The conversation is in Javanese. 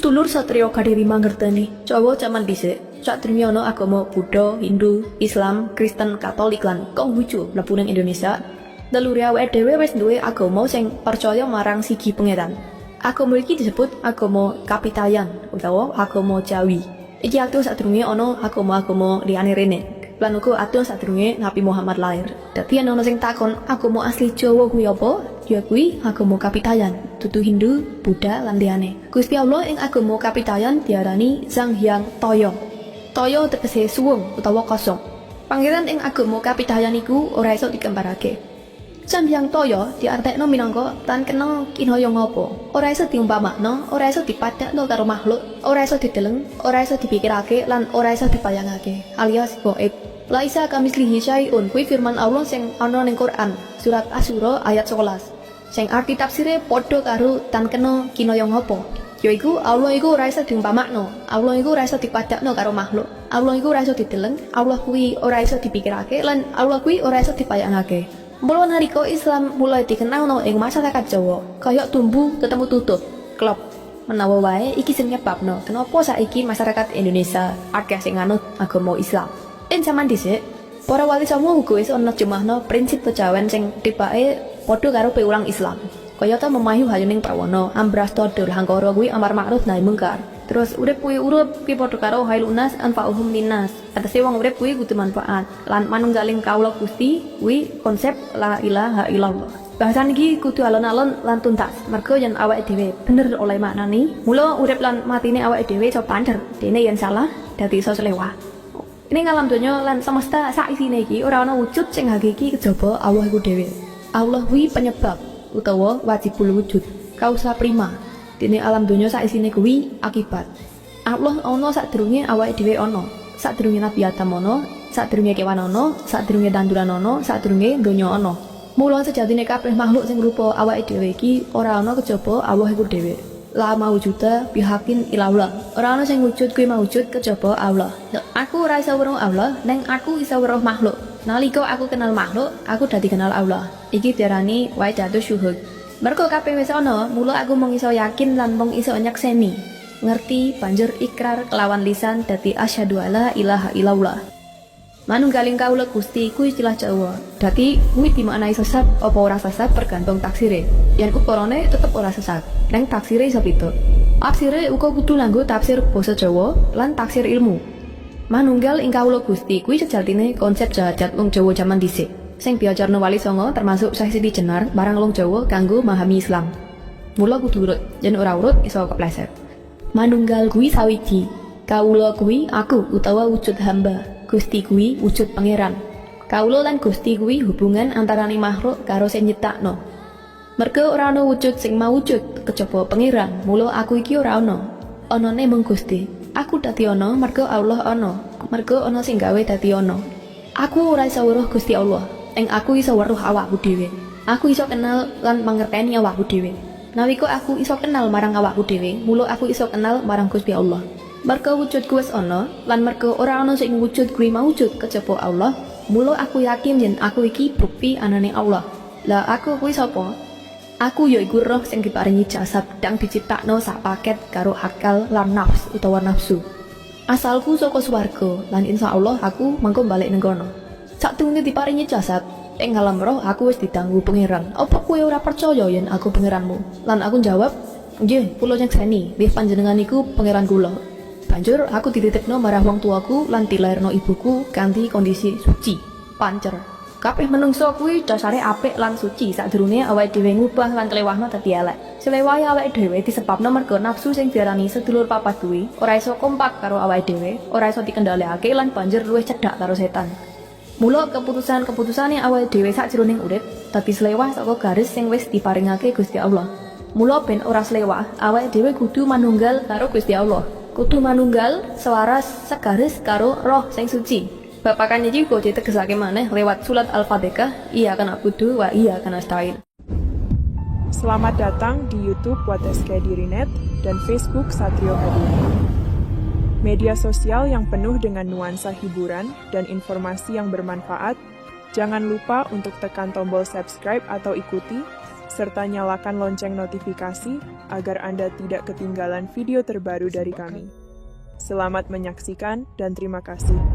sedulur satrio kadhewe mangerteni, Jawa jaman dhisik, sadurunge ana agama Buddha, Hindu, Islam, Kristen, Katolik lan Konghucu mlebu ning Indonesia. Delure awake dhewe wis duwe agama sing percaya marang siji pangeran. Agama iki disebut agama Kapitayan utawa agama Jawi. Iki atus sadurunge ana agama-agama liyane rene. Lan uga atus sadurunge Nabi Muhammad lahir. Dadi ana sing takon agama asli Jawa kuwi apa? Ya kuwi agama Kapitayan, dudu Hindu, Buddha lan liyane. Gusti Allah ing agama Kapitayan diarani Sang Hyang Toyo. Toyo tegese suwung utawa kosong. Pangeran ing agama Kapitayan iku ora iso dikembarake. Sang Hyang Toyo diartekno minangka tan kena kinaya ngapa. Ora iso diumpamakno, ora iso dipadakno karo makhluk, ora iso dideleng, ora iso dipikirake lan ora iso dipayangake. Alias gaib. Laisa kamislihi syai'un kuwi firman Allah sing ana ning Quran, surat Asy-Syura ayat 11. Sing arti tafsire padha karo tan kena kinaya ngapa. Yaiku Allah iku ora iso diumpamakno, Allah iku ora iso dipadakno karo makhluk, Allah iku ora iso dideleng, Allah kuwi ora iso dipikirake lan Allah kuwi ora iso dipayangake. Mula nalika Islam mulai dikenalno ing masyarakat Jawa, kaya tumbuh ketemu tutup, klop. Menawa wae iki sing nyebabno kenapa saiki masyarakat Indonesia akeh sing nganut agama Islam. Ing jaman dhisik, para wali songo uga wis ana jumahna prinsip kejawen sing tibake padha karo piwulang Islam. Kayata memayu hayuning prawana, ambrasta durhangkara kuwi amar ma'ruf nahi mungkar. Terus urip kuwi padha karo hailunas anfa'uhum linnas. Atase wong urip kuwi kudu manfaat. Lan manunggaling kawula Gusti kuwi konsep la ilaha illallah. Bahasan iki kudu alon-alon lan tuntas. Mergo yen awake dhewe bener oleh maknani, mula urip lan matine awake dhewe iso panjer. Dene yen salah dadi iso selewah. Ini alam donya lan semesta sak isine iki ora ana wujud sing hakiki kejaba Allah iku dhewe. Allah kuwi penyebab utawa wajibul wujud, kausa prima. Dene alam donya sak isine kuwi akibat. Allah ana sadurunge awake dhewe ana, sadurunge Nabi Adam ana, sadurunge kewan ana, sadurunge tanduran ana, sadurunge donya ana. Mula sejatine kabeh makhluk sing rupa awake dhewe iki ora ana kejaba Allah iku dhewe. La mawujuda bihakin ilallah. Ora ana sing wujud kuwi mawujud kejaba Allah. Aku ora iso weruh Allah, neng aku iso weruh makhluk. Nalika aku kenal makhluk, aku dadi kenal Allah. Iki diarani waidatus syuhud. Mergo kabeh wis ana, mula aku mung iso yakin lan mung iso nyekseni. Ngerti banjur ikrar kelawan lisan dadi asyhadu alla ilaha illallah. Manunggaling kawula Gusti iku istilah Jawa. Dadi kuwi dimaknai sesat apa ora sesat tergantung taksire. Yen ukurane tetep ora sesat, neng taksire iso beda. Tafsire uga kudu nganggo tafsir basa Jawa lan tafsir ilmu. Manunggal ing kawula Gusti kuwi sejatine konsep jajat wong Jawa jaman dhisik. Sing diajarno Wali Songo termasuk Syekh Siti Jenar barang wong Jawa kanggo memahami Islam. Mula kudu urut, yen ora urut iso kepleset. Manunggal kuwi sawiji. Kawula kuwi aku utawa wujud hamba. Gusti kuwi wujud pangeran. Kawula lan Gusti kuwi hubungan antarane makhluk karo sing nyiptakno. Merga ora ana wujud sing mawujud kejaba pangeran, mula aku iki ora ana. Anane mung Gusti. Aku dadi ana merga Allah ana. Merga ana sing gawe dadi ana. Aku ora iso weruh Gusti Allah, ing aku iso weruh awakku dhewe. Aku iso kenal lan mangerteni awakku dhewe. Nalika aku iso kenal marang awakku dhewe, mula aku iso kenal marang Gusti Allah. Merga wujudku wis ana lan merga ora ana sing wujud kuwi mawujud kejaba Allah, mula aku yakin yen aku iki bukti anane Allah. Lah aku kuwi sapa? Aku yaiku roh sing diparingi jasad dang diciptakno sak paket karo akal lan nafs utawa nafsu. Asalku saka swarga lan insyaallah aku mangko balik ning kono. Sakdurunge diparingi jasad, ing alam roh aku wis didanggu pangeran. Apa kowe ora percaya yen aku pangeranmu? Lan aku jawab, "Nggih, kula nyekseni, nggih panjenengan iku pangeran kula." Banjur aku dititipno marang wong tuaku lan dilairno ibuku kanthi kondisi suci, pancer. Kabeh menungso kuwi dasare apik lan suci sadurunge awake dhewe ngubah lan kelewahno dadi elek. Selewahe awake dhewe disebabno merga nafsu sing diarani sedulur papat kuwi ora iso kompak karo awake dhewe, ora iso dikendhalekake lan banjur luwih cedhak karo setan. Mula keputusane awake dhewe sakjroning urip dadi selewah saka garis sing wis diparingake Gusti Allah. Mula ben ora selewah, awake dhewe kudu manunggal karo Gusti Allah. Kudu manunggal selaras segaris karo roh sing suci. Bapakan iki kok ditegesake maneh lewat surat Al-Fatihah, iya kana kudu wa iya kana stain. Selamat datang di YouTube Wateske Dirinet dan Facebook Satrio Hadini. Media sosial yang penuh dengan nuansa hiburan dan informasi yang bermanfaat. Jangan lupa untuk tekan tombol subscribe atau ikuti serta nyalakan lonceng notifikasi agar Anda tidak ketinggalan video terbaru dari kami. Selamat menyaksikan dan terima kasih.